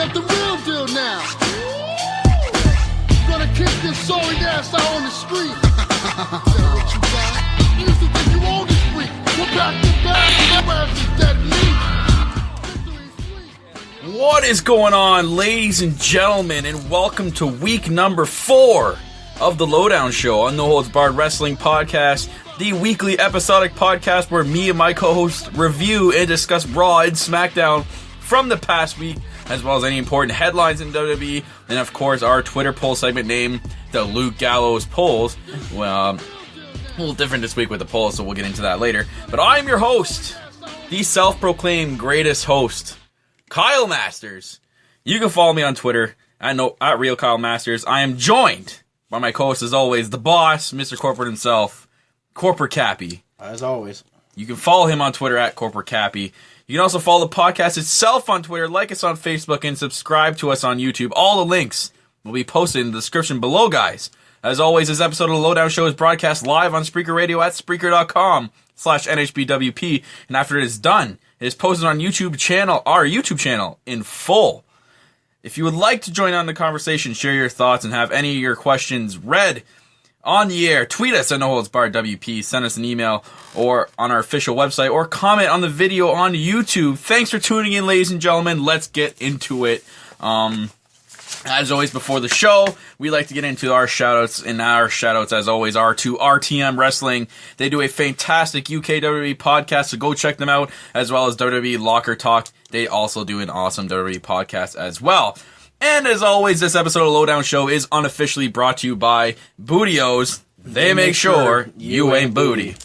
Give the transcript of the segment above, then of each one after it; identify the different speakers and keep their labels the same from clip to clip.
Speaker 1: get the real deal now. Gonna kick this sorry ass out on the street. Tell what you got. You used to think you owned the street. We're back to back. Your ass is dead meat.
Speaker 2: What is going on, ladies and gentlemen, and welcome to week number 4 of the Lowdown Show on No Holds Barred Wrestling Podcast, the weekly episodic podcast where me and my co-host review and discuss Raw and Smackdown from the past week, as well as any important headlines in WWE, and of course our Twitter poll segment named the Luke Gallows Polls. Well, a little different this week with the polls, so we'll get into that later. But I'm your host, the self-proclaimed greatest host, Kyle Masters. You can follow me on Twitter at Real Kyle Masters. I am joined by my co-host, as always, the boss, Mr. Corporate himself, Corporate Cappy.
Speaker 3: As always.
Speaker 2: You can follow him on Twitter at Corporate Cappy. You can also follow the podcast itself on Twitter, like us on Facebook, and subscribe to us on YouTube. All the links will be posted in the description below, guys. As always, this episode of the Lowdown Show is broadcast live on Spreaker Radio at Spreaker.com/NHBWP. And after it is done, it is posted on our YouTube channel in full. If you would like to join on the conversation, share your thoughts, and have any of your questions read on the air, tweet us at NoHoldsBarredWP, send us an email or on our official website, or comment on the video on YouTube. Thanks for tuning in, ladies and gentlemen. Let's get into it. As always, before the show, we like to get into our shoutouts, and our shoutouts, as always, are to RTM Wrestling. They do a fantastic UK WWE podcast, so go check them out, as well as WWE Locker Talk. They also do an awesome WWE podcast as well. And as always, this episode of Lowdown Show is unofficially brought to you by Bootios. They make sure you ain't booty.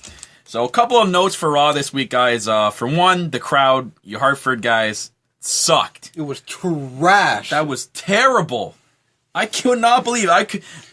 Speaker 2: So a couple of notes for Raw this week, guys. For one, the crowd, you Hartford guys, sucked.
Speaker 3: It was trash.
Speaker 2: That was terrible. I could not believe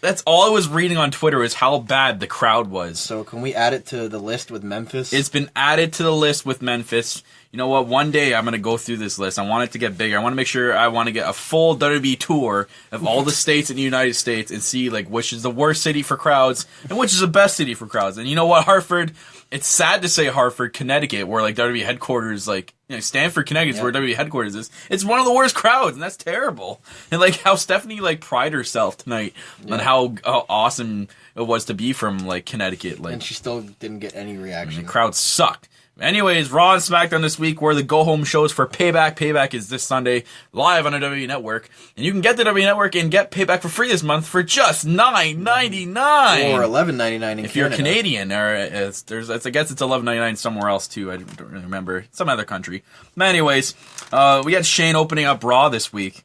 Speaker 2: that's all I was reading on Twitter is how bad the crowd was.
Speaker 3: So can we add it to the list with Memphis?
Speaker 2: It's been added to the list with Memphis. You know what? One day I'm going to go through this list. I want it to get bigger. I want to make sure I want to get a full WWE tour of all the states in the United States and see like which is the worst city for crowds and which is the best city for crowds. And you know what? Hartford, it's sad to say Hartford, Connecticut, where like WWE headquarters, like, you know, Stamford, Connecticut is where WWE headquarters is. It's one of the worst crowds, and that's terrible. And like how Stephanie like pride herself tonight on how awesome it was to be from like Connecticut. Like,
Speaker 3: and she still didn't get any reaction.
Speaker 2: The crowd sucked. Anyways, Raw and Smackdown this week were the go-home shows for Payback. Payback is this Sunday, live on the WWE Network. And you can get the WWE Network and get Payback for free this month for just $9.99.
Speaker 3: Or $11.99 in
Speaker 2: if you're Canadian. Or I guess it's $11.99 somewhere else, too. I don't really remember. Some other country. But anyways, we had Shane opening up Raw this week.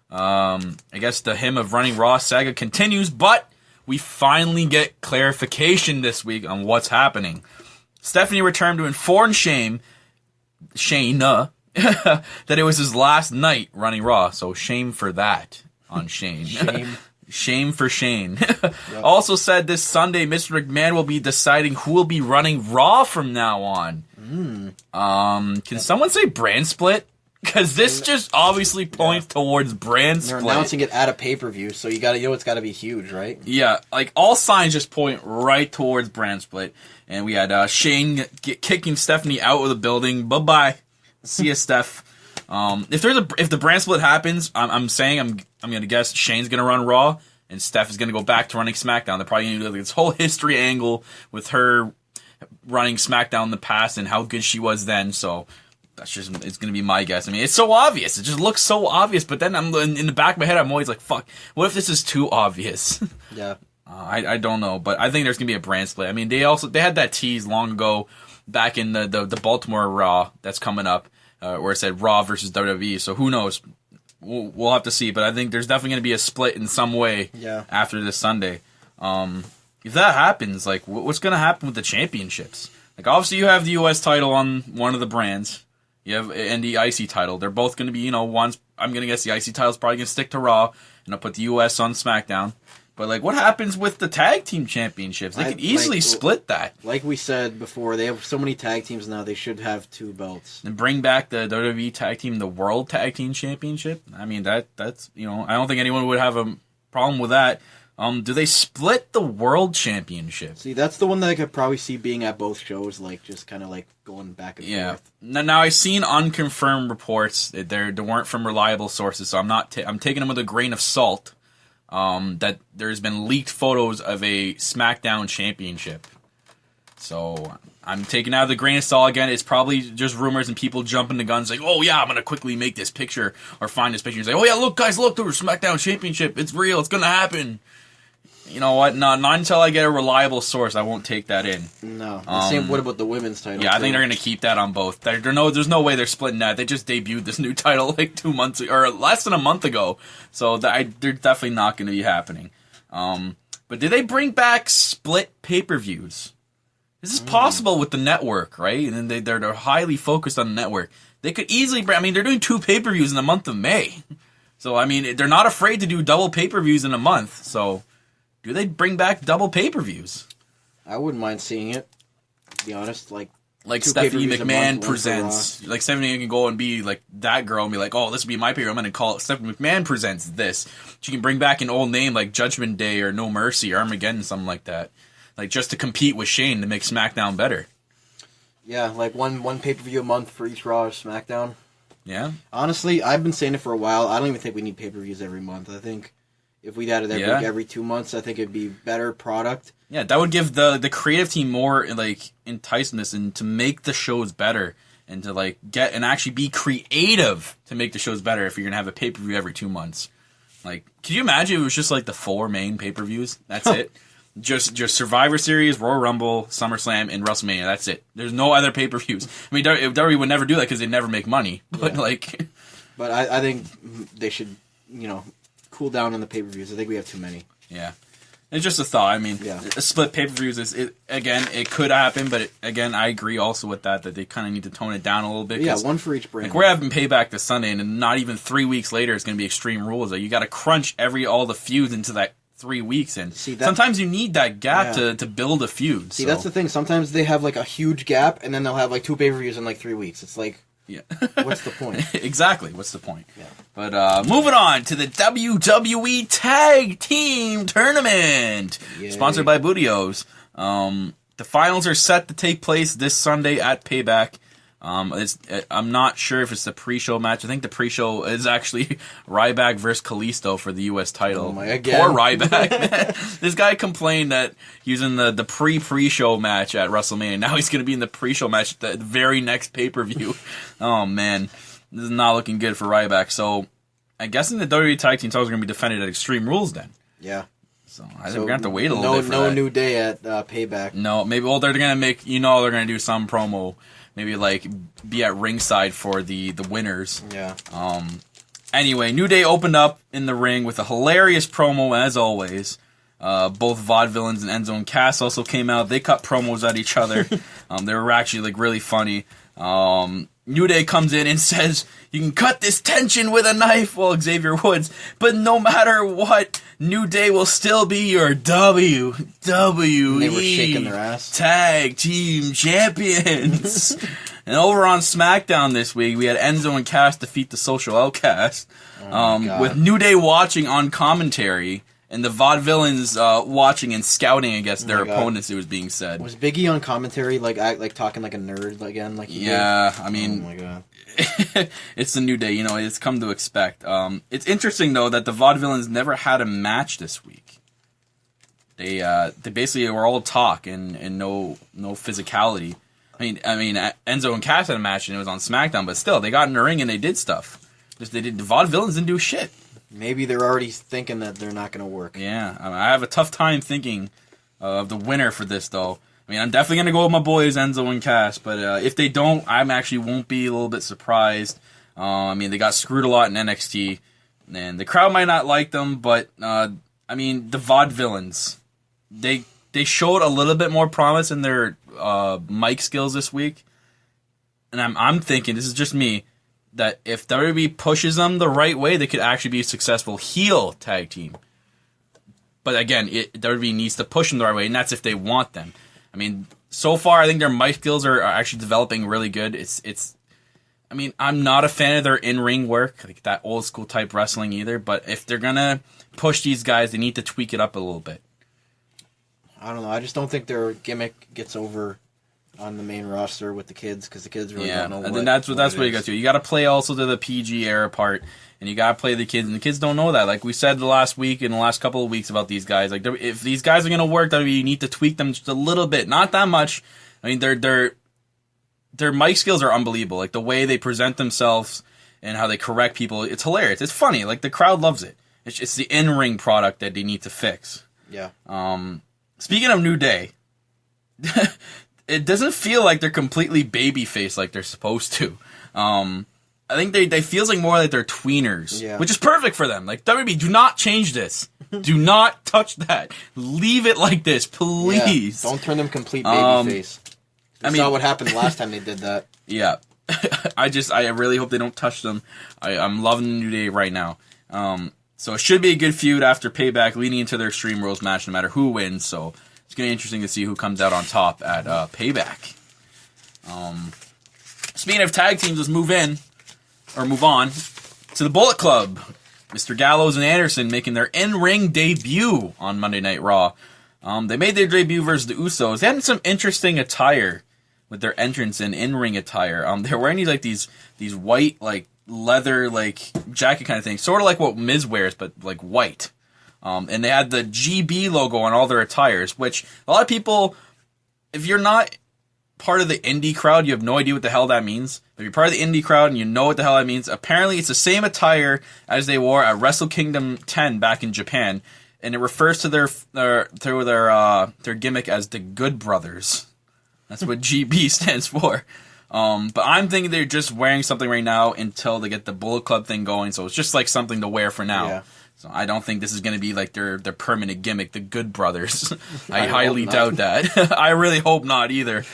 Speaker 2: I guess the Hymn of Running Raw saga continues, but we finally get clarification this week on what's happening. Stephanie returned to inform Shane, that it was his last night running Raw. So shame for that on Shane. Shame for Shane. Yep. Also said this Sunday, Mr. McMahon will be deciding who will be running Raw from now on. Can someone say brand split? Because this just obviously points towards brand split.
Speaker 3: They're announcing it at a pay-per-view, so you gotta, it's gotta be huge, right?
Speaker 2: Yeah, like all signs just point right towards brand split. And we had Shane kicking Stephanie out of the building. Bye-bye. See ya, Steph. If the brand split happens, I'm gonna guess Shane's gonna run Raw, and Steph is gonna go back to running SmackDown. They're probably gonna do like this whole history angle with her running SmackDown in the past and how good she was then. So it's going to be my guess. I mean, it's so obvious. It just looks so obvious. But then I'm in the back of my head, I'm always like, fuck, what if this is too obvious?
Speaker 3: Yeah.
Speaker 2: I don't know. But I think there's going to be a brand split. I mean, they had that tease long ago back in the Baltimore Raw that's coming up where it said Raw versus WWE. So who knows? We'll have to see. But I think there's definitely going to be a split in some way after this Sunday. If that happens, like, what's going to happen with the championships? Like, obviously you have the U.S. title on one of the brands. You have and the IC title. They're both going to be, one's, I'm going to guess the IC title's probably going to stick to Raw, and I'll put the US on SmackDown. But, like, what happens with the tag team championships? They could easily split that.
Speaker 3: Like we said before, they have so many tag teams now, they should have 2 belts.
Speaker 2: And bring back the WWE Tag Team, the World Tag Team Championship. I mean, that's, I don't think anyone would have a problem with that. Do they split the World Championship?
Speaker 3: See, that's the one that I could probably see being at both shows, like just kind of like going back and forth.
Speaker 2: Now I've seen unconfirmed reports. They weren't from reliable sources, so I'm taking them with a grain of salt. That there's been leaked photos of a SmackDown championship. So I'm taking out of the grain of salt again. It's probably just rumors and people jumping the guns like, oh yeah, I'm going to quickly make this picture or find this picture and say, oh yeah, look guys, look, there's SmackDown championship. It's real. It's going to happen. You know what? Not until I get a reliable source, I won't take that in.
Speaker 3: No. Same. What about the women's title?
Speaker 2: Yeah, I think they're going to keep that on both. There's no way they're splitting that. They just debuted this new title like 2 months or less than a month ago. So they're definitely not going to be happening. But did they bring back split pay-per-views? This is possible with the network, right? And they're highly focused on the network. They could easily they're doing 2 pay-per-views in the month of May. So, I mean, they're not afraid to do double pay-per-views in a month. So, do they bring back double pay-per-views?
Speaker 3: I wouldn't mind seeing it, to be honest. Like
Speaker 2: Stephanie McMahon presents. Like, Stephanie can go and be like that girl and be like, oh, this will be my pay-per-view. I'm going to call it Stephanie McMahon presents this. She can bring back an old name like Judgment Day or No Mercy or Armageddon, something like that. Like, just to compete with Shane to make SmackDown better. Yeah,
Speaker 3: like one pay-per-view a month for each Raw or SmackDown.
Speaker 2: Yeah.
Speaker 3: Honestly, I've been saying it for a while. I don't even think we need pay-per-views every month. I think if we had it every 2 months, I think it'd be better product.
Speaker 2: Yeah, that would give the creative team more, like, enticement and to make the shows better and to, like, get and actually be creative to make the shows better if you're going to have a pay-per-view every 2 months. Like, could you imagine if it was just, like, the 4 main pay-per-views? That's it. Just Survivor Series, Royal Rumble, SummerSlam, and WrestleMania. That's it. There's no other pay-per-views. I mean, WWE would never do that because they never make money. But,
Speaker 3: But I think they should, cool down on the pay-per-views. I think we have too many.
Speaker 2: Yeah. It's just a thought. I mean, a split pay-per-views it could happen, but again, I agree also with that they kind of need to tone it down a little bit.
Speaker 3: Yeah, one for each brand.
Speaker 2: Like, we're having Payback this Sunday, and not even 3 weeks later it's going to be Extreme Rules. Like, you got to crunch all the feuds into that 3 weeks, and sometimes you need that gap to build a feud.
Speaker 3: See, that's the thing. Sometimes they have, like, a huge gap, and then they'll have, like, 2 pay-per-views in, like, 3 weeks. It's like, what's the point?
Speaker 2: Exactly. What's the point?
Speaker 3: Yeah.
Speaker 2: But moving on to the WWE Tag Team Tournament, sponsored by Bootios. The finals are set to take place this Sunday at Payback. I'm not sure if it's the pre-show match. I think the pre-show is actually Ryback versus Kalisto for the U.S. title.
Speaker 3: Oh my,
Speaker 2: again. Poor Ryback, man. This guy complained that he was in the pre-show match at WrestleMania. Now he's going to be in the pre-show match at the very next pay-per-view. Oh, man. This is not looking good for Ryback. So, I'm guessing the WWE Tag Team titles are going to be defended at Extreme Rules then.
Speaker 3: Yeah.
Speaker 2: So, I think we're going to have to wait a little bit for that.
Speaker 3: No New Day at Payback.
Speaker 2: No, maybe, well, they're going to make, they're going to do some promo. Maybe, like, be at ringside for the winners.
Speaker 3: Yeah.
Speaker 2: Anyway, New Day opened up in the ring with a hilarious promo, as always. Both Vaudevillains and Enzo and Cass also came out. They cut promos at each other. They were actually, like, really funny. New Day comes in and says, you can cut this tension with a knife, well, Xavier Woods, but no matter what, New Day will still be your WWE
Speaker 3: they were shaking their ass.
Speaker 2: Tag Team Champions. And over on Smackdown this week, we had Enzo and Cass defeat the Social Outcast, with New Day watching on commentary, and the Vaudevillains watching and scouting against their opponents, it was being said.
Speaker 3: Was Biggie on commentary, like talking like a nerd again? Like he did?
Speaker 2: I mean...
Speaker 3: Oh my god.
Speaker 2: It's the New Day, it's come to expect. It's interesting, though, that the Vaudevillains never had a match this week. They basically were all talk and no physicality. I mean, Enzo and Cass had a match and it was on SmackDown, but still, they got in the ring and they did stuff. The Vaudevillains didn't do shit.
Speaker 3: Maybe they're already thinking that they're not going to work.
Speaker 2: Yeah, I have a tough time thinking of the winner for this, though. I mean, I'm definitely going to go with my boys, Enzo and Cass, but if they don't, I actually won't be a little bit surprised. I mean, they got screwed a lot in NXT, and the crowd might not like them, but, I mean, the Vaudevillains, they showed a little bit more promise in their mic skills this week, and I'm thinking, this is just me, that if WWE pushes them the right way, they could actually be a successful heel tag team. But again, WWE needs to push them the right way, and that's if they want them. I mean, so far, I think their mic skills are actually developing really good. I mean, I'm not a fan of their in-ring work, like that old school type wrestling either, but if they're gonna push these guys, they need to tweak it up a little bit.
Speaker 3: I don't know. I just don't think their gimmick gets over on the main roster with the kids, because the kids really don't know
Speaker 2: and then that's what you got to do. You got to play also to the PG era part, and you got to play the kids, and the kids don't know that. Like we said the last week and the last couple of weeks about these guys, like if these guys are going to work, you need to tweak them just a little bit, not that much. I mean, their mic skills are unbelievable. Like the way they present themselves and how they correct people, it's hilarious. It's funny. Like the crowd loves it. It's the in-ring product that they need to fix.
Speaker 3: Yeah.
Speaker 2: Speaking of New Day, it doesn't feel like they're completely babyface like they're supposed to. I think they feels like more like they're tweeners, which is perfect for them. Like WWE, do not change this. Do not touch that. Leave it like this, please.
Speaker 3: Yeah, don't turn them complete babyface. I saw what happened last time they did that.
Speaker 2: Yeah, I really hope they don't touch them. I'm loving the New Day right now. So it should be a good feud after Payback, leading into their Extreme Rules match, no matter who wins. So it's going to be interesting to see who comes out on top at Payback. Speaking of tag teams, let's move on to the Bullet Club. Mr. Gallows and Anderson making their in-ring debut on Monday Night Raw. They made their debut versus the Usos. They had some interesting attire with their entrance in-ring attire. They're wearing these white, like, leather, like, jacket kind of thing. Sort of like what Miz wears, but, like, white. And they had the GB logo on all their attires, which a lot of people, if you're not part of the indie crowd, you have no idea what the hell that means. If you're part of the indie crowd and you know what the hell that means, apparently it's the same attire as they wore at Wrestle Kingdom 10 back in Japan, and it refers to their gimmick as the Good Brothers. That's what GB stands for. But I'm thinking they're just wearing something right now until they get the Bullet Club thing going, so it's just like something to wear for now. Yeah. So I don't think this is going to be like their permanent gimmick, the Good Brothers. I highly doubt that. I really hope not either.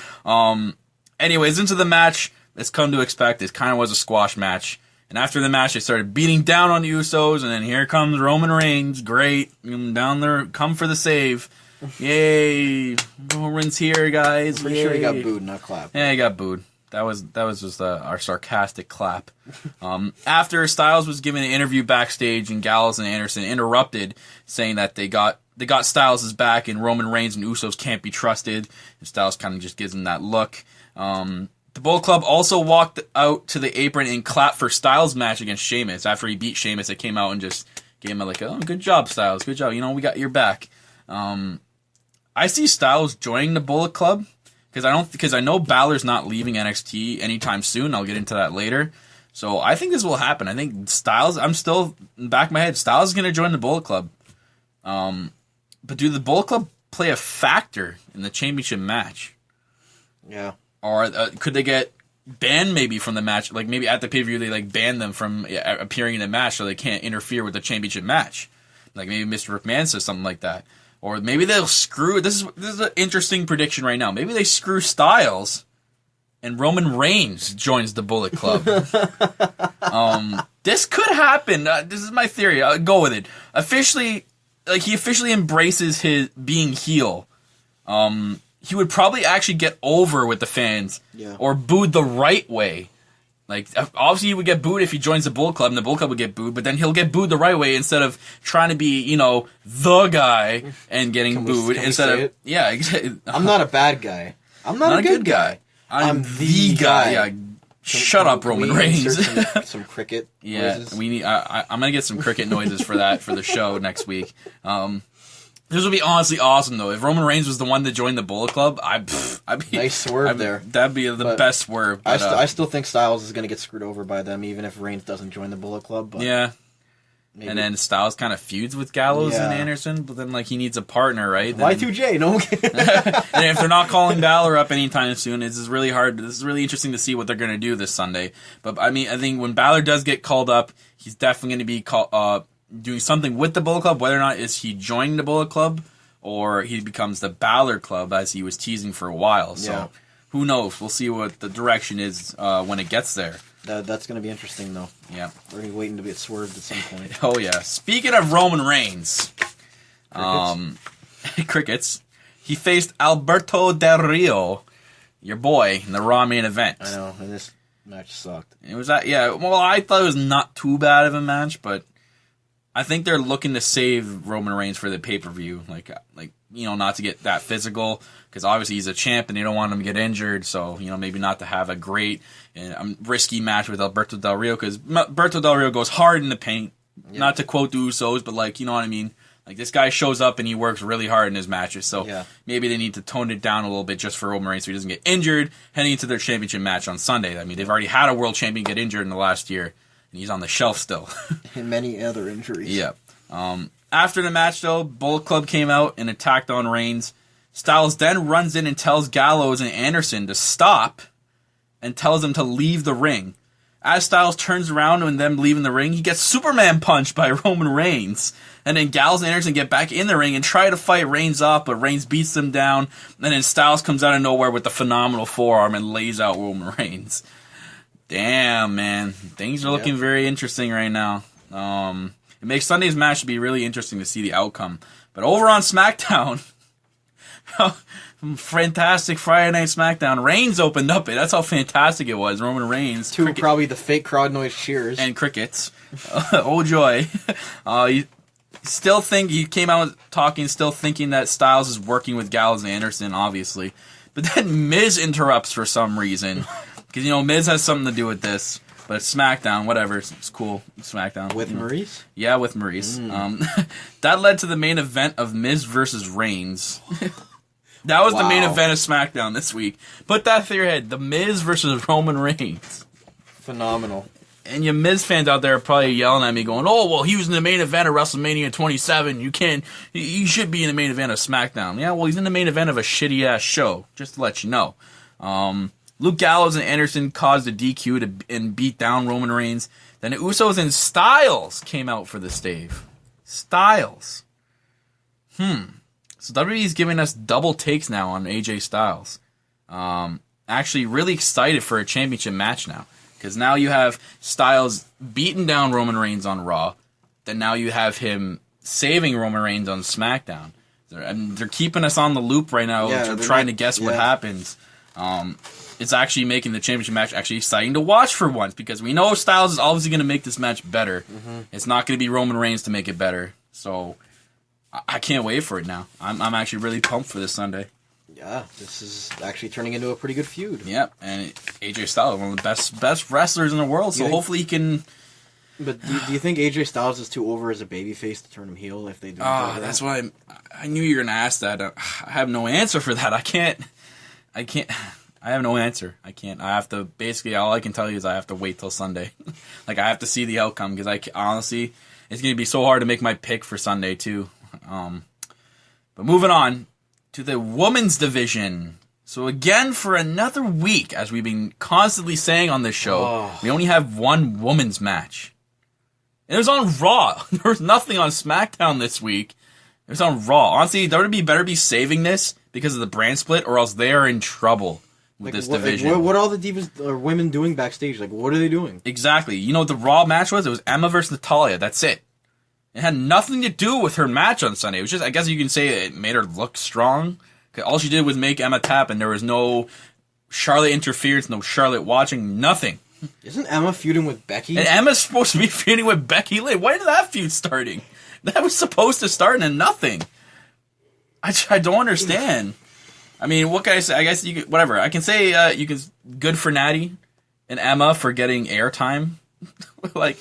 Speaker 2: Anyways, into the match, it's come to expect. It kind of was a squash match. And after the match, they started beating down on the Usos, and then here comes Roman Reigns. Great. Down there, come for the save. Yay. Roman's here, guys.
Speaker 3: Pretty sure he got booed, not clapped.
Speaker 2: Yeah, he got booed. That was just our sarcastic clap. After Styles was given an interview backstage, and Gallows and Anderson interrupted, saying that they got Styles' back, and Roman Reigns and Usos can't be trusted. And Styles kind of just gives him that look. The Bullet Club also walked out to the apron and clapped for Styles' match against Sheamus. After he beat Sheamus, they came out and just gave him oh, good job, Styles, good job. We got your back. I see Styles joining the Bullet Club. Because I know Balor's not leaving NXT anytime soon. I'll get into that later. So I think this will happen. I think Styles, I'm still in the back of my head, Styles is going to join the Bullet Club. But do the Bullet Club play a factor in the championship match?
Speaker 3: Yeah.
Speaker 2: Or could they get banned maybe from the match? Like maybe at the pay-per-view they ban them from appearing in the match so they can't interfere with the championship match. Like maybe Mr. McMahon says something like that. Or maybe they'll screw... This is an interesting prediction right now. Maybe they screw Styles and Roman Reigns joins the Bullet Club. This could happen. This is my theory. I'll go with it. He officially embraces his being heel. He would probably actually get over with the fans.
Speaker 3: Yeah. Or
Speaker 2: booed the right way. Like, obviously he would get booed if he joins the Bullet Club, and the Bullet Club would get booed, but then he'll get booed the right way instead of trying to be, the guy and getting booed. Yeah.
Speaker 3: I'm not a bad guy. I'm not a good guy.
Speaker 2: I'm the guy. Yeah. Shut up, Roman Reigns.
Speaker 3: Some cricket
Speaker 2: noises. Yeah, we need. I'm gonna get some cricket noises for the show next week. This would be honestly awesome, though. If Roman Reigns was the one to join the Bullet Club, I'd be...
Speaker 3: Nice swerve there.
Speaker 2: That'd be the best swerve.
Speaker 3: But, I still think Styles is going to get screwed over by them, even if Reigns doesn't join the Bullet Club. But
Speaker 2: yeah. Maybe. And then Styles kind of feuds with Gallows and Anderson, but then he needs a partner, right?
Speaker 3: Y2J, no?
Speaker 2: And if they're not calling Balor up anytime soon, this is really hard. This is really interesting to see what they're going to do this Sunday. But, I think when Balor does get called up, he's definitely going to be doing something with the Bullet Club, whether or not is he joining the Bullet Club or he becomes the Balor Club, as he was teasing for a while. So who knows? We'll see what the direction is when it gets there.
Speaker 3: That's going to be interesting, though.
Speaker 2: Yeah.
Speaker 3: We're going to be waiting to get swerved at some point.
Speaker 2: Oh, yeah. Speaking of Roman Reigns, crickets, he faced Alberto Del Rio, your boy, in the Raw main event.
Speaker 3: I know, and Match sucked.
Speaker 2: It was that, yeah. Well, I thought it was not too bad of a match, but I think they're looking to save Roman Reigns for the pay-per-view, like not to get that physical, because obviously he's a champ and they don't want him to get injured. So maybe not to have a great and risky match with Alberto Del Rio, because Alberto Del Rio goes hard in the paint. Yeah. Not to quote the Usos, but you know what I mean. Like, this guy shows up and he works really hard in his matches, so maybe they need to tone it down a little bit just for Roman Reigns so he doesn't get injured heading into their championship match on Sunday. I mean, they've already had a world champion get injured in the last year, and he's on the shelf still.
Speaker 3: And many other injuries.
Speaker 2: Yeah. After the match, though, Bullet Club came out and attacked on Reigns. Styles then runs in and tells Gallows and Anderson to stop and tells them to leave the ring. As Styles turns around and them leaving the ring, he gets Superman punched by Roman Reigns. And then Gallows and Anderson get back in the ring and try to fight Reigns off, but Reigns beats them down. And then Styles comes out of nowhere with the phenomenal forearm and lays out Roman Reigns. Damn, man. Things are looking very interesting right now. It makes Sunday's match to be really interesting to see the outcome. But over on SmackDown, fantastic Friday Night SmackDown, Reigns opened up it. That's how fantastic it was. Roman Reigns.
Speaker 3: To probably the fake crowd noise cheers.
Speaker 2: And crickets. Oh, joy. He came out talking, still thinking that Styles is working with Gallows and Anderson, obviously. But then Miz interrupts for some reason. Because, Miz has something to do with this. But SmackDown, whatever. It's cool. SmackDown.
Speaker 3: With Maurice?
Speaker 2: Yeah, with Maurice. That led to the main event of Miz versus Reigns. That was the main event of SmackDown this week. Put that through your head. The Miz versus Roman Reigns.
Speaker 3: Phenomenal.
Speaker 2: And you Miz fans out there are probably yelling at me going, oh, well, he was in the main event of WrestleMania 27. You should be in the main event of SmackDown. Yeah, well, he's in the main event of a shitty-ass show, just to let you know. Luke Gallows and Anderson caused a DQ and beat down Roman Reigns. Then the Usos and Styles came out for the stave. Styles. So WWE's giving us double takes now on AJ Styles. Actually really excited for a championship match now. Because now you have Styles beating down Roman Reigns on Raw. Then now you have him saving Roman Reigns on SmackDown. They're keeping us on the loop right now, trying to guess what happens. It's actually making the championship match actually exciting to watch for once, because we know Styles is obviously going to make this match better. It's not going to be Roman Reigns to make it better. So I can't wait for it now. I'm actually really pumped for this Sunday.
Speaker 3: Yeah, this is actually turning into a pretty good feud.
Speaker 2: Yep, and AJ Styles, one of the best wrestlers in the world, so hopefully he can...
Speaker 3: But do you think AJ Styles is too over as a babyface to turn him heel if they do?
Speaker 2: That's why I knew you were going to ask that. I have no answer for that. I have no answer. I can't. I have to, basically, all I can tell you is I have to wait till Sunday. I have to see the outcome, because honestly, it's going to be so hard to make my pick for Sunday, too. But moving on to the women's division. So again, for another week, as we've been constantly saying on this show, we only have one women's match. And it was on Raw. There was nothing on SmackDown this week. It was on Raw. Honestly, WWE better be saving this because of the brand split, or else they are in trouble with this division.
Speaker 3: What are all the divas or women doing backstage? What are they doing?
Speaker 2: Exactly. You know what the Raw match was? It was Emma versus Natalya. That's it. It had nothing to do with her match on Sunday. It was just, I guess you can say it made her look strong. All she did was make Emma tap, and there was no Charlotte interference, no Charlotte watching, nothing.
Speaker 3: Isn't Emma feuding with Becky?
Speaker 2: And Emma's supposed to be feuding with Becky Lynch. Why did that feud starting? That was supposed to start into nothing. I don't understand. I mean, what can I say? I guess you could, whatever. I can say good for Natty and Emma for getting airtime. I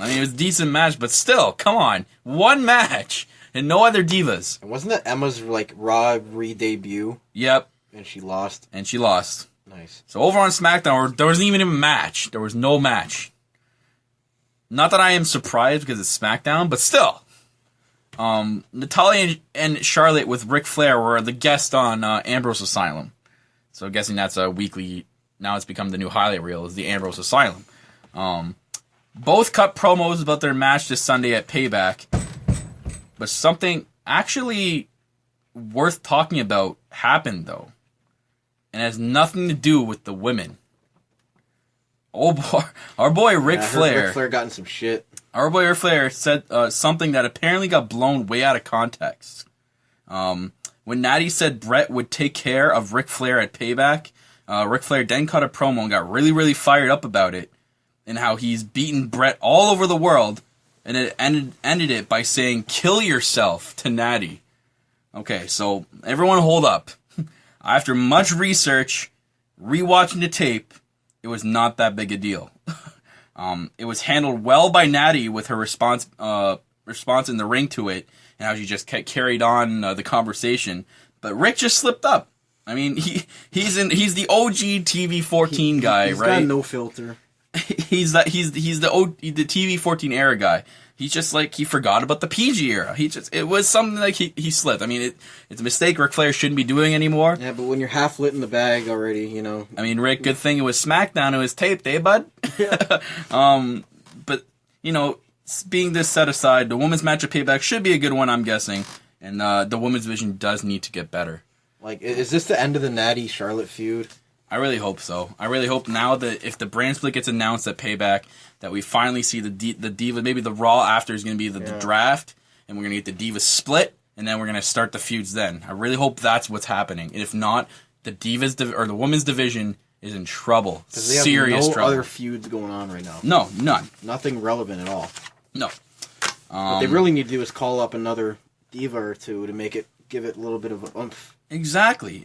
Speaker 2: mean, it was a decent match, but still, come on. One match and no other divas.
Speaker 3: And wasn't that Emma's, Raw re-debut?
Speaker 2: Yep.
Speaker 3: And she lost?
Speaker 2: Nice. So over on SmackDown, there wasn't even a match. There was no match. Not that I am surprised because it's SmackDown, but still. Natalya and Charlotte with Ric Flair were the guest on Ambrose Asylum. So guessing that's a weekly, now it's become the new highlight reel, is the Ambrose Asylum. Both cut promos about their match this Sunday at Payback. But something actually worth talking about happened, though. And has nothing to do with the women. Oh boy, our boy Ric Flair.
Speaker 3: Ric Flair got in some shit.
Speaker 2: Our boy Ric Flair said something that apparently got blown way out of context. When Natty said Brett would take care of Ric Flair at Payback, Ric Flair then cut a promo and got really, really fired up about it and how he's beaten Brett all over the world, and it ended it by saying, "Kill yourself" to Natty. Okay, so everyone hold up. After much research, rewatching the tape, it was not that big a deal. It was handled well by Natty with her response in the ring to it, and how she just carried on the conversation. But Rick just slipped up. I mean, he's the OG TV 14 guy,
Speaker 3: he's
Speaker 2: right?
Speaker 3: He's got no filter.
Speaker 2: He's the TV 14 era guy. He's just like, he forgot about the PG era. It was something like he slipped. I mean, it's a mistake Ric Flair shouldn't be doing anymore.
Speaker 3: Yeah, but when you're half lit in the bag already, you know.
Speaker 2: I mean, Rick, good thing it was Smackdown. It was taped, eh, bud?
Speaker 3: Yeah.
Speaker 2: But, you know, being this set aside, the women's match at Payback should be a good one, I'm guessing. And the women's division does need to get better. Like,
Speaker 3: is this the end of the Natty Charlotte feud?
Speaker 2: I really hope so. I really hope now that if the brand split gets announced at Payback, that we finally see the Diva. Maybe the Raw after is going to be the draft, and we're going to get the Divas split, and then we're going to start the feuds then. I really hope that's what's happening. And if not, the Divas or the women's division is in trouble. Serious trouble.
Speaker 3: Other feuds going on right now.
Speaker 2: No, none.
Speaker 3: Nothing relevant at all.
Speaker 2: No.
Speaker 3: What they really need to do is call up another Diva or two to give it a little bit of an oomph.
Speaker 2: Exactly.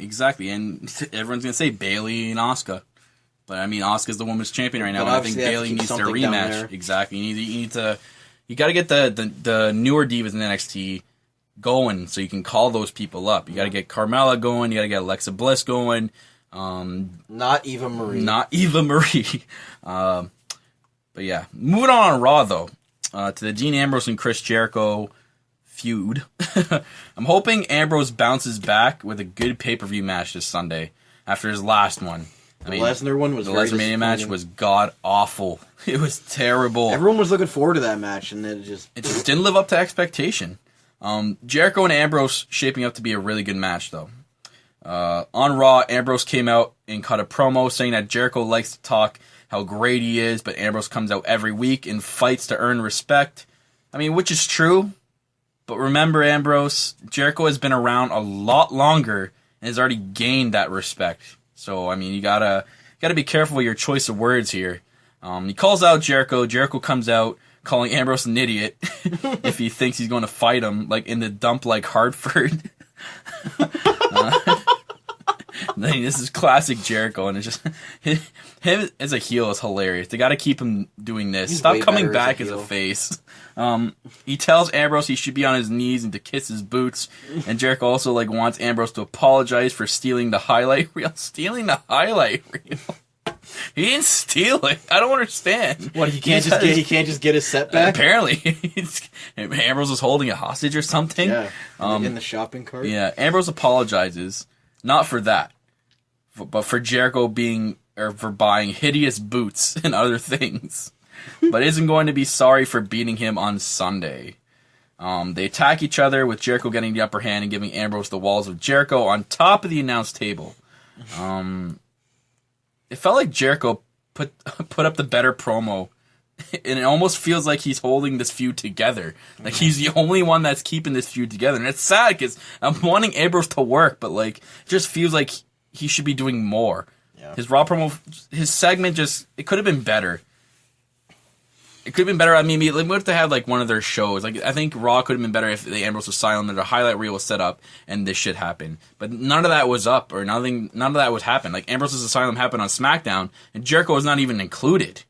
Speaker 2: And everyone's going to say Bayley and Asuka. But, I mean, Asuka's the women's champion right now, and I think Bayley needs to rematch. Exactly. You got to get the newer Divas in NXT going so you can call those people up. You got to get Carmella going. You got to get Alexa Bliss going.
Speaker 3: Not Eva Marie.
Speaker 2: But, yeah. Moving on Raw, though, to the Dean Ambrose and Chris Jericho feud. I'm hoping Ambrose bounces back with a good pay-per-view match this Sunday after his last one.
Speaker 3: The Lesnar one was
Speaker 2: the Lesnar Mania match was god awful. It was terrible.
Speaker 3: Everyone was looking forward to that match, and then it just
Speaker 2: didn't live up to expectation. Jericho and Ambrose shaping up to be a really good match, though. On Raw, Ambrose came out and cut a promo saying that Jericho likes to talk how great he is, but Ambrose comes out every week and fights to earn respect. I mean, which is true. But remember, Ambrose, Jericho has been around a lot longer and has already gained that respect. So, I mean, you gotta be careful with your choice of words here. He calls out Jericho. Jericho comes out calling Ambrose an idiot if he thinks he's going to fight him, like in the dump like Hartford. This is classic Jericho, and it's just him as a heel is hilarious. They got to keep him doing this. Stop coming back as a face. He tells Ambrose he should be on his knees and to kiss his boots. And Jericho also wants Ambrose to apologize for stealing the highlight reel. Stealing the highlight reel. He didn't steal it. I don't understand.
Speaker 3: What, he can't just get his set back?
Speaker 2: Apparently. Ambrose was holding it hostage or something.
Speaker 3: Yeah. In the shopping cart.
Speaker 2: Yeah. Ambrose apologizes, not for that, but for Jericho for buying hideous boots and other things. But isn't going to be sorry for beating him on Sunday. They attack each other, with Jericho getting the upper hand and giving Ambrose the walls of Jericho on top of the announce table. It felt like Jericho put up the better promo, and it almost feels like he's holding this feud together. Like he's the only one that's keeping this feud together, and it's sad because I'm wanting Ambrose to work, but it just feels like he should be doing more. Yeah. His Raw promo, his segment it could have been better. It could have been better. I mean, we would have to have one of their shows. I think Raw could have been better if the Ambrose was silent and the highlight reel was set up and this shit happened. But none of that was up, or none of that would happen. Ambrose's asylum happened on Smackdown, and Jericho was not even included.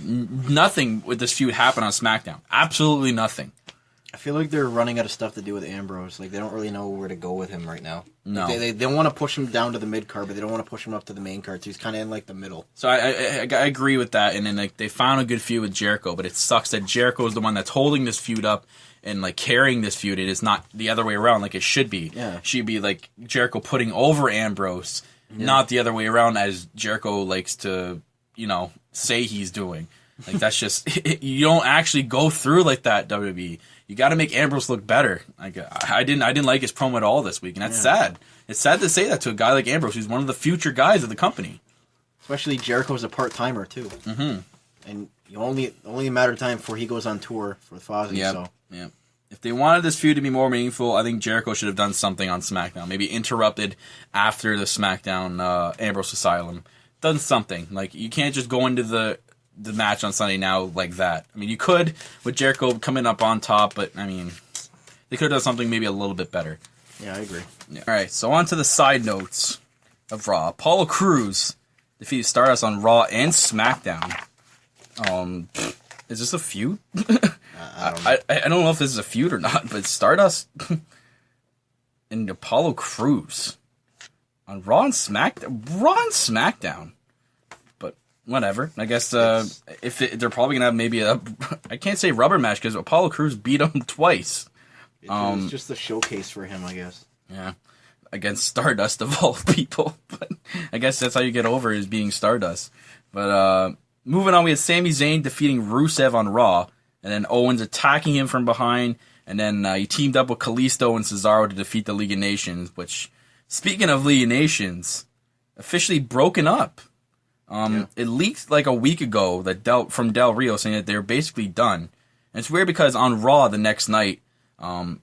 Speaker 2: Nothing with this feud happened on Smackdown. Absolutely nothing.
Speaker 3: I feel like they're running out of stuff to do with Ambrose. They don't really know where to go with him right now.
Speaker 2: No.
Speaker 3: They don't want to push him down to the mid card, but they don't want to push him up to the main card. So he's kind of in the middle.
Speaker 2: So I agree with that. And then they found a good feud with Jericho, but it sucks that Jericho is the one that's holding this feud up and carrying this feud. It is not the other way around like it should be. Yeah. It should be Jericho putting over Ambrose, not the other way around as Jericho likes to, say he's doing. That's just you don't actually go through like that, WWE. You got to make Ambrose look better. I didn't like his promo at all this week, and that's sad. It's sad to say that to a guy like Ambrose, who's one of the future guys of the company.
Speaker 3: Especially Jericho's a part-timer too. Mm-hmm. And only a matter of time before he goes on tour for Fozzy.
Speaker 2: Yeah.
Speaker 3: So.
Speaker 2: Yeah. if they wanted this feud to be more meaningful, I think Jericho should have done something on SmackDown. Maybe interrupted after the SmackDown Ambrose Asylum. Done something. Like, you can't just go into the match on Sunday now like that. I mean, you could with Jericho coming up on top, but, I mean, they could have done something maybe a little bit better.
Speaker 3: Yeah, I agree.
Speaker 2: Yeah. All right, so on to the side notes of Raw. Apollo Crews defeated Stardust on Raw and SmackDown. Is this a feud? I don't know if this is a feud or not, but Stardust and Apollo Crews on Raw and SmackDown. But whatever. I guess they're probably gonna have maybe I can't say rubber match because Apollo Crews beat him twice.
Speaker 3: It was just a showcase for him, I guess.
Speaker 2: Yeah, against Stardust of all people. But I guess that's how you get over is being Stardust. But moving on, we had Sami Zayn defeating Rusev on Raw, and then Owens attacking him from behind, and then he teamed up with Kalisto and Cesaro to defeat the League of Nations, which, speaking of League of Nations, officially broken up. It leaked like a week ago that from Del Rio saying that they're basically done. And it's weird because on Raw the next night,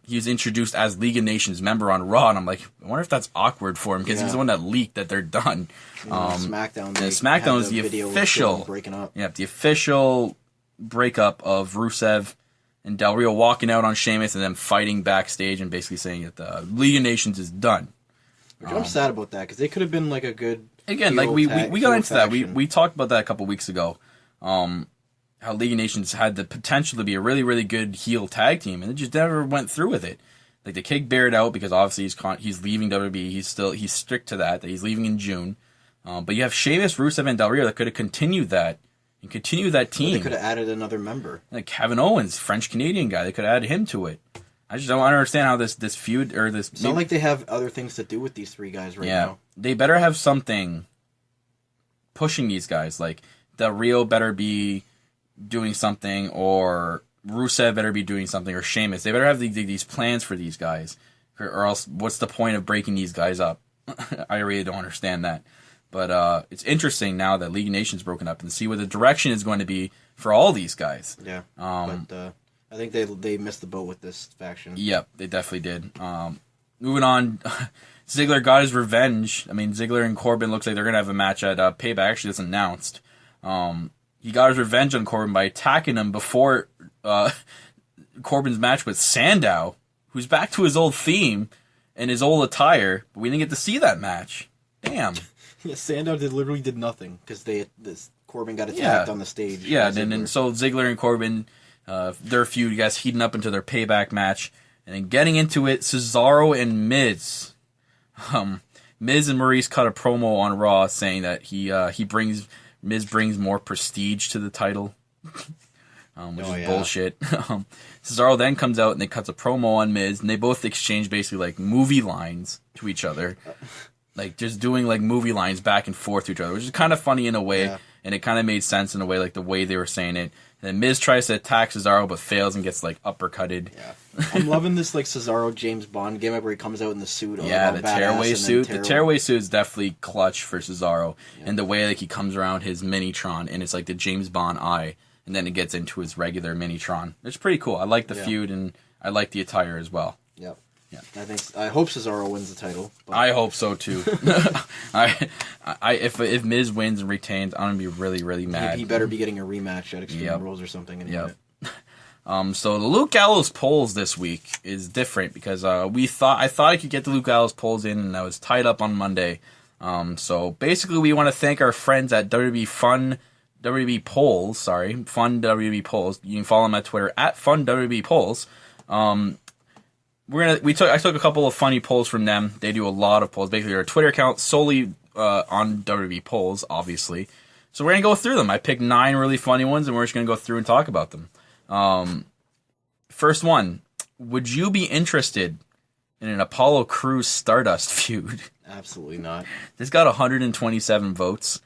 Speaker 2: he was introduced as League of Nations member on Raw, and I'm like, I wonder if that's awkward for him because he's the one that leaked that they're done. SmackDown is the official
Speaker 3: breaking up.
Speaker 2: Yeah, the official breakup of Rusev and Del Rio walking out on Sheamus and then fighting backstage and basically saying that the League of Nations is done.
Speaker 3: Which I'm sad about that because they could have been like a good.
Speaker 2: Again, like we got into that. We talked about that a couple weeks ago. How League of Nations had the potential to be a really, really good heel tag team, and it just never went through with it. Like, they kicked Barrett out because obviously he's leaving WWE. He's strict to that he's leaving in June. But you have Sheamus, Rusev, and Del Rio that could have continued that and continued that team.
Speaker 3: They could have added another member.
Speaker 2: Like Kevin Owens, French-Canadian guy. They could have added him to it. I just don't understand how this feud or this.
Speaker 3: It's not like they have other things to do with these three guys right now.
Speaker 2: They better have something pushing these guys. Like, Del Rio better be doing something, or Rusev better be doing something, or Sheamus. They better have these plans for these guys, or else what's the point of breaking these guys up? I really don't understand that. But it's interesting now that League of Nations broken up and see what the direction is going to be for all these guys.
Speaker 3: Yeah, but I think they missed the boat with this faction.
Speaker 2: Yep, they definitely did. Moving on, Ziggler got his revenge. I mean, Ziggler and Corbin looks like they're going to have a match at Payback. Actually, it's announced. He got his revenge on Corbin by attacking him before Corbin's match with Sandow, who's back to his old theme and his old attire, but we didn't get to see that match. Damn.
Speaker 3: Yeah, Sandow literally did nothing because Corbin got attacked on the stage.
Speaker 2: Yeah, and so Ziggler and Corbin, their feud, you guys heating up into their Payback match, and then getting into it, Cesaro and Miz. Miz and Maurice cut a promo on Raw saying that Miz brings more prestige to the title, which is bullshit. Cesaro then comes out and they cuts a promo on Miz, and they both exchange basically like movie lines to each other, like just doing like movie lines back and forth to each other, which is kind of funny in a way, and it kind of made sense in a way, like the way they were saying it. And then Miz tries to attack Cesaro but fails and gets like uppercutted. Yeah,
Speaker 3: I'm loving this like Cesaro James Bond gimmick where he comes out in the suit.
Speaker 2: Yeah, the tearaway suit. The tearaway suit is definitely clutch for Cesaro, and the way like he comes around his Minitron and it's like the James Bond eye, and then it gets into his regular Minitron. It's pretty cool. I like the feud and I like the attire as well.
Speaker 3: Yep. Yeah, I hope Cesaro wins the title. But
Speaker 2: I hope so too. If Miz wins and retains, I'm gonna be really, really mad.
Speaker 3: He better be getting a rematch at Extreme Rules or something.
Speaker 2: So the Luke Gallows polls this week is different because I thought I could get the Luke Gallows polls in, and I was tied up on Monday. So basically, we want to thank our friends at WWE Polls. Fun WWE Polls. You can follow them at Twitter at Fun WWE Polls. I took a couple of funny polls from them. They do a lot of polls. Basically, their Twitter account solely on WWE Polls, obviously. So we're gonna go through them. I picked 9 really funny ones, and we're just gonna go through and talk about them. First one: would you be interested in an Apollo Crews Stardust feud?
Speaker 3: Absolutely not.
Speaker 2: This got 127 votes.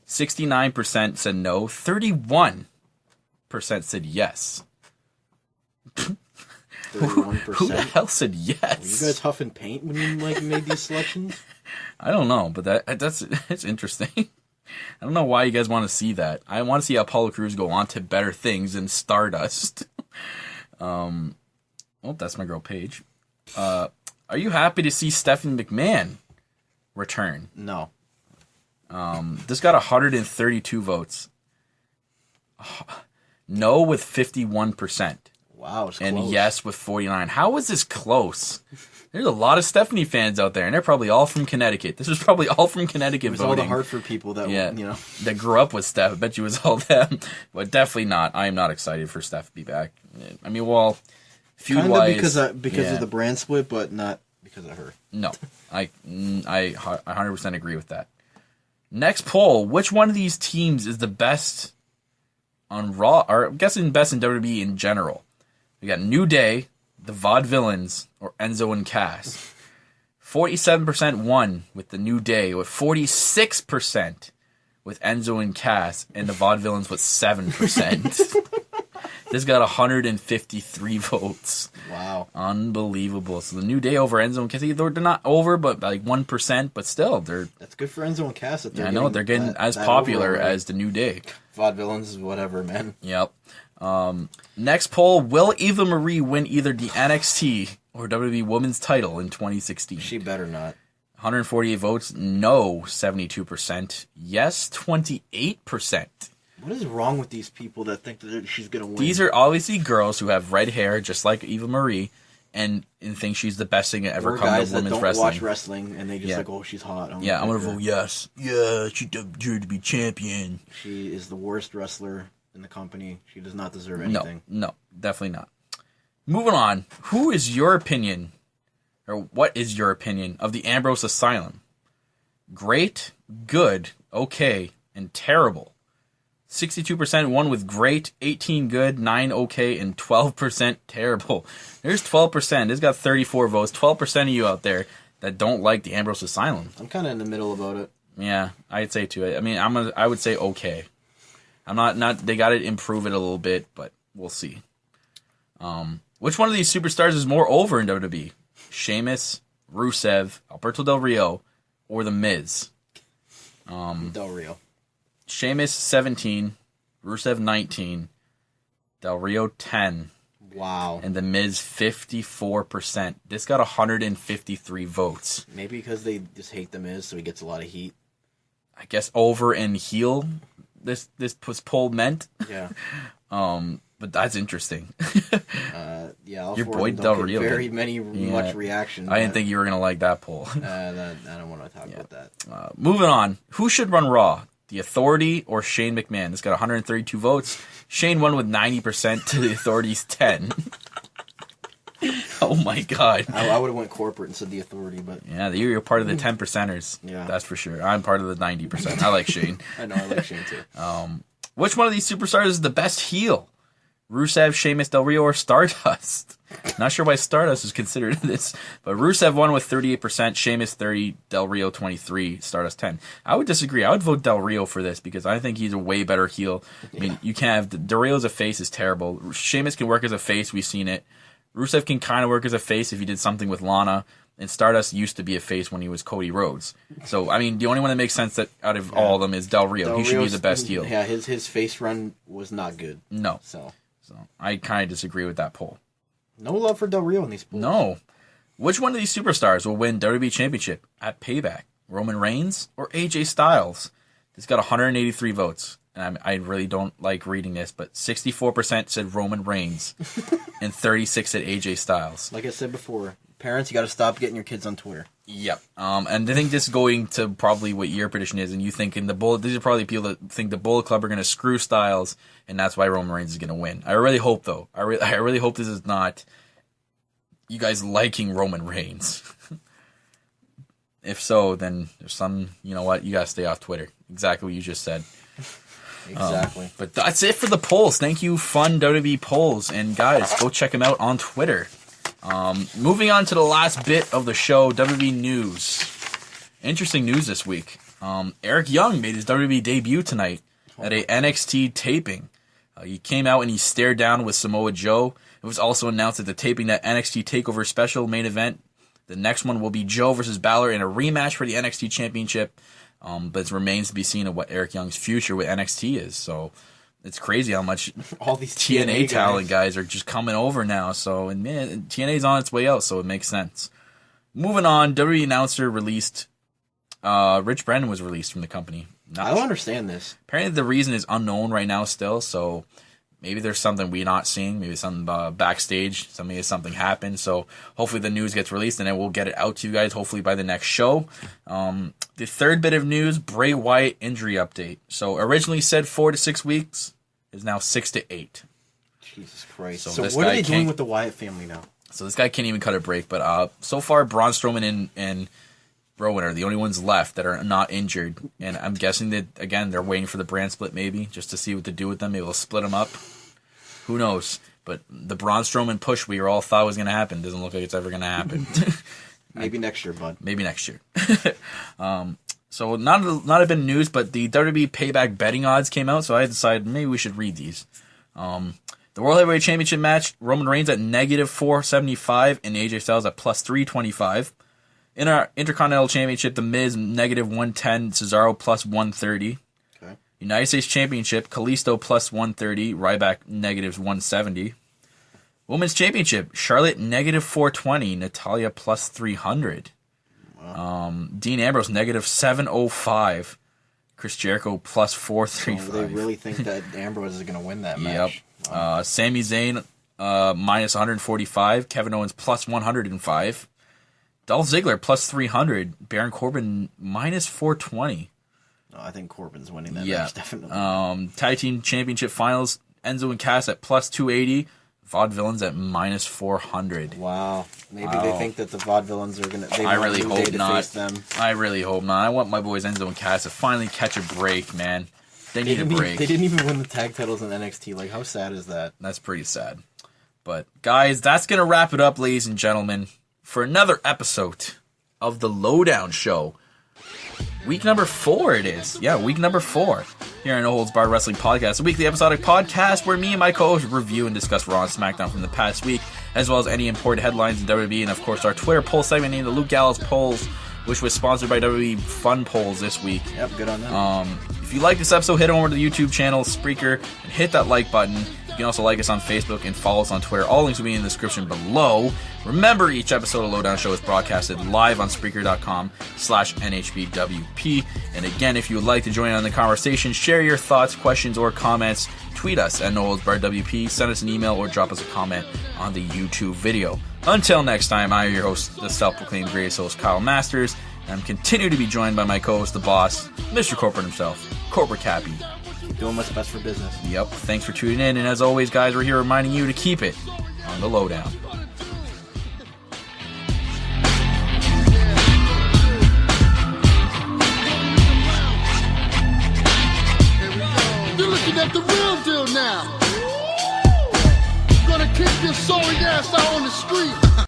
Speaker 2: 69% said no. 31% said yes.
Speaker 3: 31%.
Speaker 2: Who the hell said yes?
Speaker 3: Were you guys huffing paint when you made these selections?
Speaker 2: I don't know, but it's interesting. I don't know why you guys want to see that. I want to see Apollo Crews go on to better things than Stardust. Oh, that's my girl Paige. Are you happy to see Stephanie McMahon return?
Speaker 3: No.
Speaker 2: This got 132 votes. No with 51%.
Speaker 3: Wow, it's
Speaker 2: and
Speaker 3: close.
Speaker 2: Yes with 49. How is this close? There's a lot of Stephanie fans out there, and they're probably all from Connecticut. This was probably all from Connecticut
Speaker 3: it was
Speaker 2: voting.
Speaker 3: all the Hartford people that,
Speaker 2: that grew up with Steph. I bet you it was all them. But definitely not. I am not excited for Steph to be back. I mean, well, feud-wise...
Speaker 3: because of the brand split, but not because of her.
Speaker 2: No. I 100% agree with that. Next poll. Which one of these teams is the best on Raw? Or I'm guessing best in WWE in general. We got New Day, the Vaudevillains, or Enzo and Cass. 47% won with the New Day, with 46% with Enzo and Cass, and the Vaudevillains with 7%. This got 153 votes.
Speaker 3: Wow.
Speaker 2: Unbelievable. So the New Day over Enzo and Cass, they're not over, but like 1%, but still, they're...
Speaker 3: That's good for Enzo and Cass.
Speaker 2: I know, they're getting as popular as the New Day.
Speaker 3: Vaudevillains is whatever, man.
Speaker 2: Yep. Next poll, will Eva Marie win either the NXT or WWE Women's title in 2016?
Speaker 3: She better not.
Speaker 2: 148 votes, no, 72%. Yes, 28%.
Speaker 3: What is wrong with these people that think that she's going to win?
Speaker 2: These are obviously girls who have red hair, just like Eva Marie, and think she's the best thing to ever come to women's wrestling.
Speaker 3: Guys that don't watch wrestling, and they just like, oh, she's hot.
Speaker 2: I'm going to vote yes. Yeah, she deserves to be champion.
Speaker 3: She is the worst wrestler in the company. She does not deserve anything.
Speaker 2: No, definitely not. Moving on. Who is your opinion, or what is your opinion of the Ambrose Asylum? Great, good, okay, and terrible. 62% won with great, 18 good, 9 okay, and 12% terrible. There's 12%. It's got 34 votes. 12% of you out there that don't like the Ambrose Asylum.
Speaker 3: I'm kind of in the middle about it.
Speaker 2: Yeah, I'd say too. I mean, I would say okay. I'm not. They got to improve it a little bit, but we'll see. Which one of these superstars is more over in WWE? Sheamus, Rusev, Alberto Del Rio, or The Miz?
Speaker 3: Del Rio.
Speaker 2: Sheamus 17, Rusev 19, Del Rio 10.
Speaker 3: Wow.
Speaker 2: And The Miz 54%. This got 153 votes.
Speaker 3: Maybe because they just hate The Miz, so he gets a lot of heat.
Speaker 2: I guess over and heel. This was poll meant.
Speaker 3: Yeah.
Speaker 2: But that's interesting.
Speaker 3: Yeah,
Speaker 2: your boy Del Rio.
Speaker 3: Much reaction.
Speaker 2: I didn't think you were gonna like that poll.
Speaker 3: I don't want to talk about that.
Speaker 2: Moving on. Who should run Raw? The Authority or Shane McMahon? This got 132 votes. Shane won with 90% to the Authority's 10. Oh my God.
Speaker 3: I would have went corporate and said the Authority, but
Speaker 2: yeah, you're part of the 10%ers.
Speaker 3: Yeah,
Speaker 2: that's for sure. I'm part of the 90%. I like Shane.
Speaker 3: I know, I like Shane too.
Speaker 2: Which one of these superstars is the best heel? Rusev, Sheamus, Del Rio, or Stardust? Not sure why Stardust is considered this, but Rusev won with 38%, Sheamus 30, Del Rio 23, Stardust 10. I would disagree. I would vote Del Rio for this because I think he's a way better heel. I mean, you can't have Del Rio as a face is terrible. Sheamus can work as a face. We've seen it. Rusev can kind of work as a face if he did something with Lana. And Stardust used to be a face when he was Cody Rhodes. So, I mean, the only one that makes sense that out of all of them is Del Rio. He should be the best heel.
Speaker 3: Yeah, his face run was not good.
Speaker 2: No.
Speaker 3: So
Speaker 2: I kind of disagree with that poll.
Speaker 3: No love for Del Rio in these polls.
Speaker 2: No. Which one of these superstars will win WWE Championship at Payback? Roman Reigns or AJ Styles? This got 183 votes. And I really don't like reading this, but 64% said Roman Reigns and 36% said AJ Styles.
Speaker 3: Like I said before, parents, you got to stop getting your kids on Twitter.
Speaker 2: Yep. And I think this is going to probably what your prediction is, and you think these are probably people that think the Bullet Club are going to screw Styles, and that's why Roman Reigns is going to win. I really hope, though. I really hope this is not you guys liking Roman Reigns. If so, then there's some, you know what, you got to stay off Twitter. Exactly what you just said.
Speaker 3: Exactly.
Speaker 2: But that's it for the polls. Thank you, Fun WWE Polls. And guys, go check them out on Twitter. Moving on to the last bit of the show, WWE news. Interesting news this week. Eric Young made his WWE debut tonight at a NXT taping. He came out and he stared down with Samoa Joe. It was also announced at the taping that NXT TakeOver Special main event. The next one will be Joe versus Balor in a rematch for the NXT Championship. But it remains to be seen of what Eric Young's future with NXT is. So it's crazy how much
Speaker 3: all these
Speaker 2: TNA talent guys are just coming over now. So, and man, TNA's on its way out, so it makes sense. Moving on, WWE announcer released. Rich Brennan was released from the company.
Speaker 3: I don't understand this.
Speaker 2: Apparently, the reason is unknown right now still. So maybe there's something we're not seeing. Maybe something backstage. Something happened. So hopefully the news gets released and then we'll get it out to you guys. Hopefully by the next show. The third bit of news: Bray Wyatt injury update. So originally said 4 to 6 weeks, is now 6 to 8.
Speaker 3: Jesus Christ!
Speaker 2: So
Speaker 3: what are they doing with the Wyatt family now?
Speaker 2: So this guy can't even cut a break. But so far, Braun Strowman and Rowan are the only ones left that are not injured, and I'm guessing that again they're waiting for the brand split, maybe just to see what to do with them. Maybe they'll split them up. Who knows? But the Braun Strowman push we all thought was going to happen doesn't look like it's ever going to happen.
Speaker 3: Maybe next year, bud.
Speaker 2: Maybe next year. So not a bit of news, but the WWE Payback betting odds came out, so I decided maybe we should read these. The World Heavyweight Championship match: Roman Reigns at -475 and AJ Styles at +325. In our Intercontinental Championship, The Miz -110, Cesaro +130.
Speaker 3: Okay.
Speaker 2: United States Championship, Kalisto +130, Ryback -170. Women's Championship, Charlotte -420, Natalya +300. Wow. Dean Ambrose -705, Chris Jericho +435.
Speaker 3: So they really think that Ambrose is going to win that match.
Speaker 2: Yep. Wow. Sami Zayn -145, Kevin Owens +105. Dolph Ziggler +300, Baron Corbin -420.
Speaker 3: No, I think Corbin's winning that match, definitely.
Speaker 2: Tag Team Championship Finals, Enzo and Cass at +280, Vaudevillains at -400.
Speaker 3: Wow. Maybe they think that the Vaudevillains are going to...
Speaker 2: I really hope not.
Speaker 3: Face them.
Speaker 2: I really hope not. I want my boys Enzo and Cass to finally catch a break, man. They need a break.
Speaker 3: They didn't even win the tag titles in NXT. Like, how sad is that?
Speaker 2: That's pretty sad. But, guys, that's going to wrap it up, ladies and gentlemen, for another episode of the Lowdown Show. Week number 4 it is. Yeah, week number 4 here on No Holds Barred Wrestling Podcast, a weekly episodic podcast where me and my co-host review and discuss Raw and SmackDown from the past week, as well as any important headlines in WWE, and of course our Twitter poll segment named the Luke Gallows Polls, which was sponsored by WWE Fun Polls this week.
Speaker 3: Yep, good on that.
Speaker 2: If you like this episode, head over to the YouTube channel, Spreaker, and hit that like button. You can also like us on Facebook and follow us on Twitter. All links will be in the description below. Remember, each episode of Lowdown Show is broadcasted live on Spreaker.com/NHBWP. And again, if you would like to join in on the conversation, share your thoughts, questions, or comments, tweet us at NoHoldsBarredWP, send us an email, or drop us a comment on the YouTube video. Until next time, I am your host, the self-proclaimed greatest host, Kyle Masters, and I'm continuing to be joined by my co-host, the boss, Mr. Corporate himself, Corporate Cappy.
Speaker 3: Doing what's best for business.
Speaker 2: Yep. Thanks for tuning in. And as always, guys, we're here reminding you to keep it on the Lowdown.
Speaker 1: You're looking at the real deal now. Gonna kick your sorry ass out on the street.